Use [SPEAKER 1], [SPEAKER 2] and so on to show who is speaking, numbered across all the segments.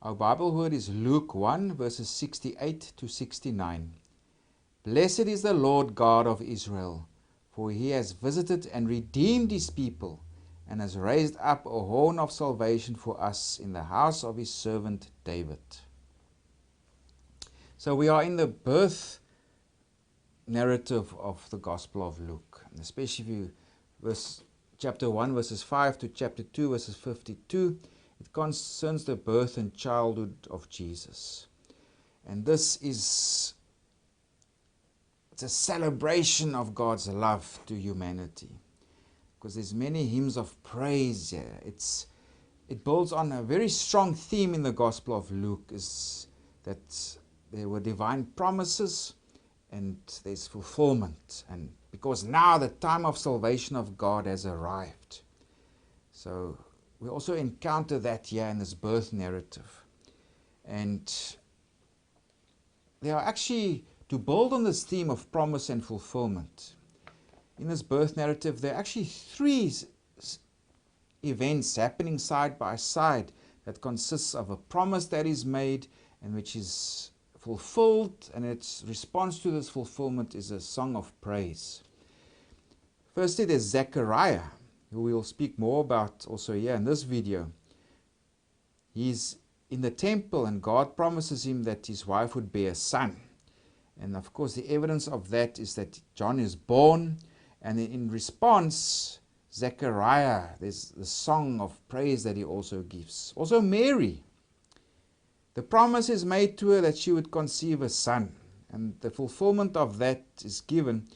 [SPEAKER 1] Our Bible word is Luke 1, verses 68 to 69. Blessed is the Lord God of Israel, for he has visited and redeemed his people, and has raised up a horn of salvation for us in the house of his servant David. So we are in the birth narrative of the Gospel of Luke, especially if you chapter 1 verses 5 to chapter 2 verses 52. It concerns the birth and childhood of Jesus. And this is it's a celebration of God's love to humanity, because there's many hymns of praise here. It builds on a very strong theme in the Gospel of Luke, is that there were divine promises and there's fulfillment, and because now the time of salvation of God has arrived. So we also encounter that here in this birth narrative. And there are actually, to build on this theme of promise and fulfillment, in this birth narrative there are actually three events happening side by side that consists of a promise that is made and which is fulfilled, and its response to this fulfillment is a song of praise. Firstly, there's Zechariah, who we will speak more about also here in this video. He's in the temple and God promises him that his wife would bear a son. And of course the evidence of that is that John is born, and in response, Zechariah, there's the song of praise that he also gives. Also Mary, the promise is made to her that she would conceive a son, and the fulfillment of that is given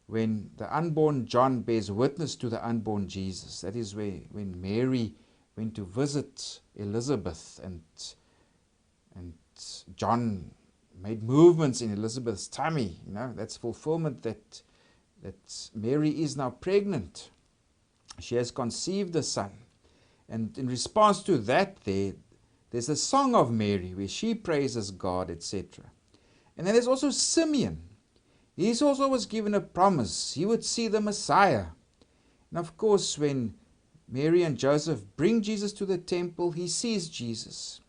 [SPEAKER 1] when the unborn John bears witness to the unborn Jesus. That is when Mary went to visit Elizabeth, and John made movements in Elizabeth's tummy. That's fulfillment that Mary is now pregnant. She has conceived a son. And in response to that, there's a song of Mary where she praises God, etc. And then there's also Simeon. He also was given a promise. He would see the Messiah. And of course, when Mary and Joseph bring Jesus to the temple, he sees Jesus.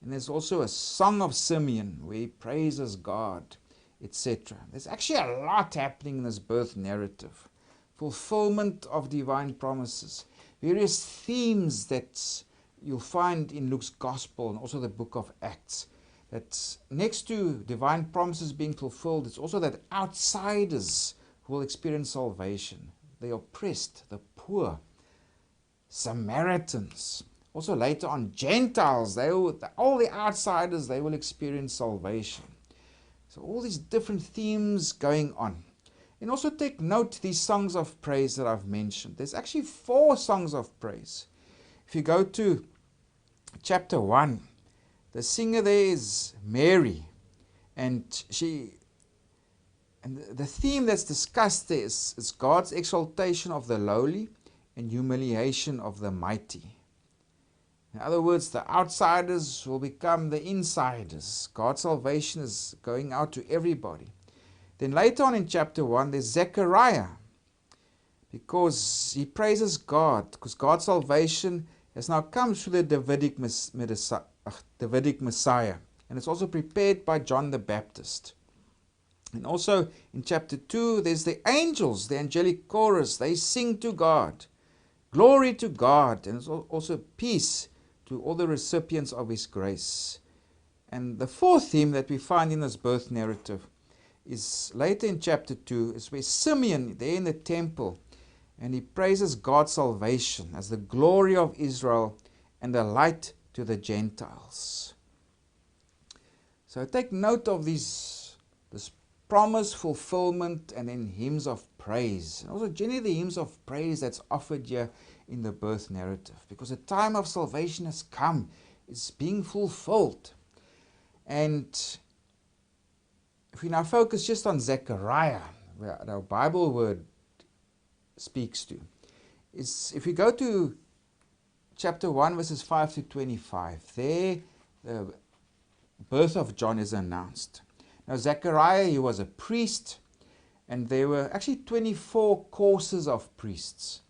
[SPEAKER 1] And there's also a song of Simeon where he praises God, etc. There's actually a lot happening in this birth narrative. Fulfillment of divine promises. Various themes that you'll find in Luke's Gospel and also the book of Acts. That next to divine promises being fulfilled, it's also that outsiders will experience salvation. The oppressed, the poor, Samaritans. Also later on, Gentiles, all the outsiders, they will experience salvation. So all these different themes going on. And also take note these songs of praise that I've mentioned. There's actually 4 songs of praise. If you go to chapter 1, the singer there is Mary, and the theme that's discussed there is God's exaltation of the lowly and humiliation of the mighty. In other words, the outsiders will become the insiders. God's salvation is going out to everybody. Then later on in chapter 1, there's Zechariah, because he praises God, because God's salvation has now come through the Davidic Messiah, and it's also prepared by John the Baptist. And also in chapter 2, there's the angels, the angelic chorus. They sing to God, glory to God, and it's also peace to all the recipients of his grace. And the 4th theme that we find in this birth narrative is later in chapter 2, is where Simeon, there in the temple, and he praises God's salvation as the glory of Israel and the light to the Gentiles. So take note of this promise, fulfillment, and then hymns of praise. And also generally the hymns of praise that's offered here in the birth narrative, because the time of salvation has come. It's being fulfilled. And if we now focus just on Zechariah, where our Bible word speaks to, is if we go to chapter 1 verses 5 to 25, there the birth of John is announced. Now Zechariah, he was a priest, and there were actually 24 courses of priests,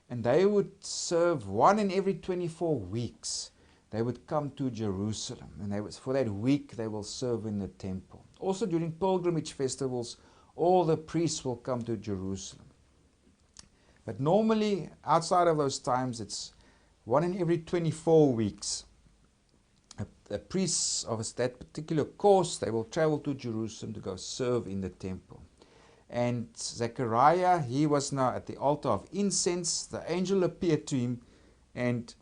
[SPEAKER 1] and they would serve one in every 24 weeks. they would come to Jerusalem, and for that week they will serve in the temple. Also during pilgrimage festivals, all the priests will come to Jerusalem. But normally, outside of those times, it's 1 in every 24 weeks. The priests of that particular course, they will travel to Jerusalem to go serve in the temple. And Zechariah, he was now at the altar of incense. The angel appeared to him, and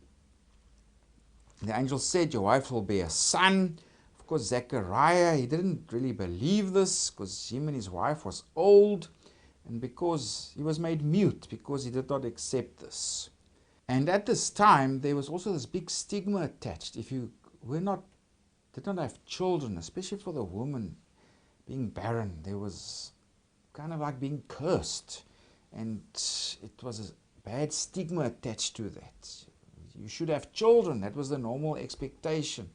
[SPEAKER 1] the angel said, your wife will bear a son. Of course, Zechariah, he didn't really believe this, because him and his wife was old, and because he was made mute, because he did not accept this. And at this time, there was also this big stigma attached. If you did not have children, especially for the woman being barren, there was kind of like being cursed. And it was a bad stigma attached to that. You should have children. That was the normal expectation.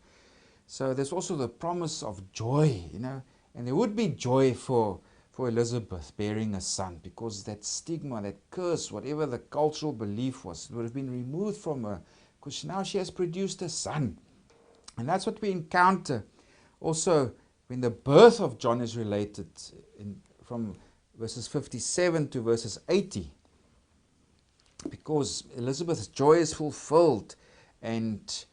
[SPEAKER 1] So there's also the promise of joy, and there would be joy for Elizabeth bearing a son, because that stigma, that curse, whatever the cultural belief was, it would have been removed from her, because now she has produced a son. And that's what we encounter also when the birth of John is related from verses 57 to verses 80. Because Elizabeth's joy is fulfilled, and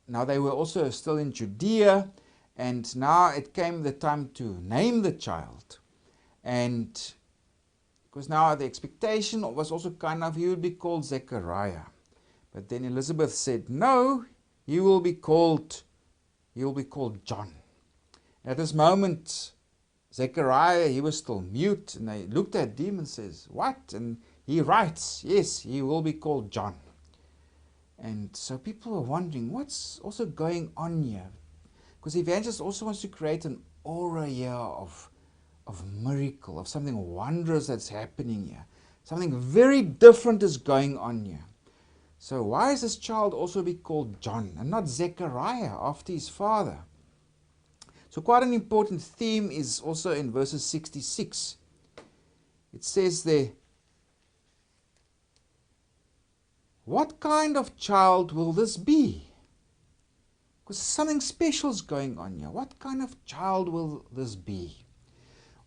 [SPEAKER 1] now they were also still in Judea, and now it came the time to name the child. And because now the expectation was also kind of he would be called Zechariah. But then Elizabeth said, no, he will be called John. At this moment, Zechariah, he was still mute, and they looked at him and says, what? And he writes, yes, he will be called John. And so people are wondering, what's also going on here? Because the evangelist also wants to create an aura here of miracle, of something wondrous that's happening here. Something very different is going on here. So why is this child also be called John and not Zechariah after his father? So quite an important theme is also in verses 66. It says there, what kind of child will this be? Because something special is going on here. What kind of child will this be?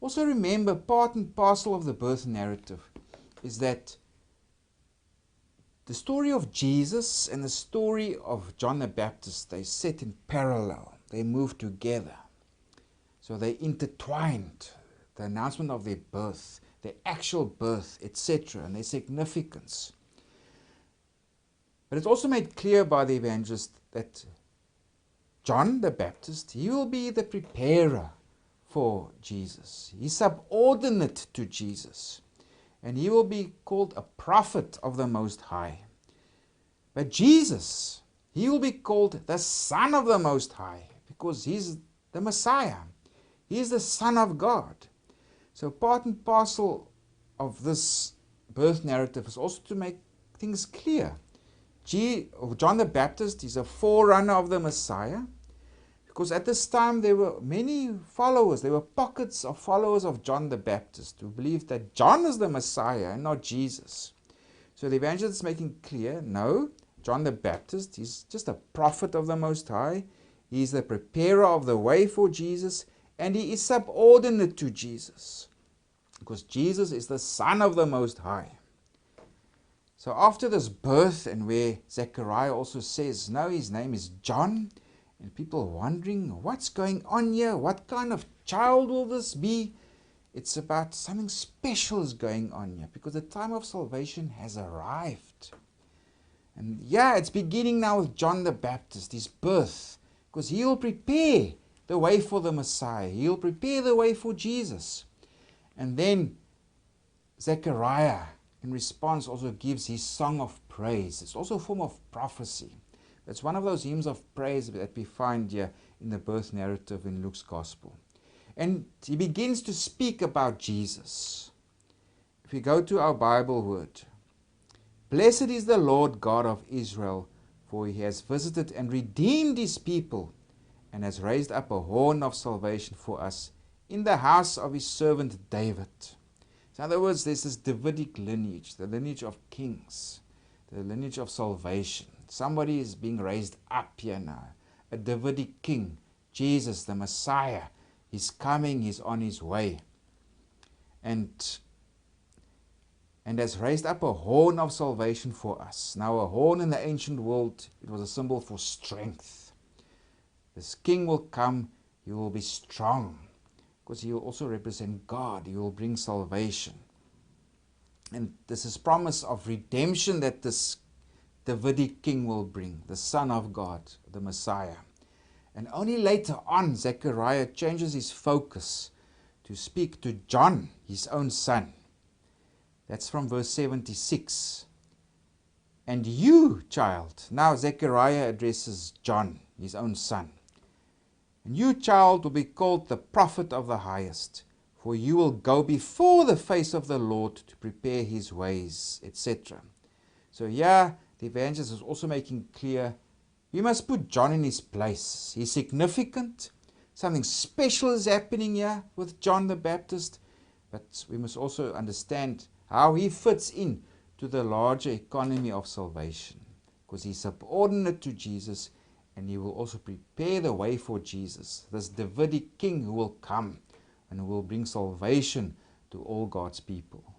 [SPEAKER 1] Also remember, part and parcel of the birth narrative is that the story of Jesus and the story of John the Baptist, they set in parallel. They move together. So they intertwined. The announcement of their birth, their actual birth, etc., and their significance. But it's also made clear by the evangelist that John the Baptist, he will be the preparer for Jesus. He's subordinate to Jesus. And he will be called a prophet of the Most High. But Jesus, he will be called the Son of the Most High, because he's the Messiah. He is the Son of God. So part and parcel of this birth narrative is also to make things clear. John the Baptist is a forerunner of the Messiah, because at this time there were many followers, there were pockets of followers of John the Baptist who believed that John is the Messiah and not Jesus. So the evangelist is making clear, no, John the Baptist, he's just a prophet of the Most High, he's the preparer of the way for Jesus, and he is subordinate to Jesus, because Jesus is the Son of the Most High. So after this birth, and where Zechariah also says, no, his name is John, and people are wondering, what's going on here? What kind of child will this be? It's about something special is going on here, because the time of salvation has arrived. And yeah, it's beginning now with John the Baptist, his birth, because he'll prepare the way for the Messiah. He'll prepare the way for Jesus. And then Zechariah, in response, also gives his song of praise. It's also a form of prophecy. It's one of those hymns of praise that we find here in the birth narrative in Luke's Gospel. And he begins to speak about Jesus. If we go to our Bible word, blessed is the Lord God of Israel, for he has visited and redeemed his people, and has raised up a horn of salvation for us in the house of his servant David. So in other words, there's this Davidic lineage, the lineage of kings, the lineage of salvation. Somebody is being raised up here now. A Davidic king, Jesus, the Messiah. He's coming, he's on his way. And has raised up a horn of salvation for us. Now a horn in the ancient world, it was a symbol for strength. This king will come, he will be strong, because he will also represent God. He will bring salvation. And this is promise of redemption that this Davidic king will bring, the Son of God, the Messiah. And only later on, Zechariah changes his focus to speak to John, his own son. That's from verse 76. And you, child, now Zechariah addresses John, his own son. And you, child, will be called the prophet of the highest, for you will go before the face of the Lord to prepare his ways, etc. So here, the evangelist is also making clear, we must put John in his place. He's significant. Something special is happening here with John the Baptist. But we must also understand how he fits in to the larger economy of salvation. Because he's subordinate to Jesus, and he will also prepare the way for Jesus, this Davidic king who will come and who will bring salvation to all God's people.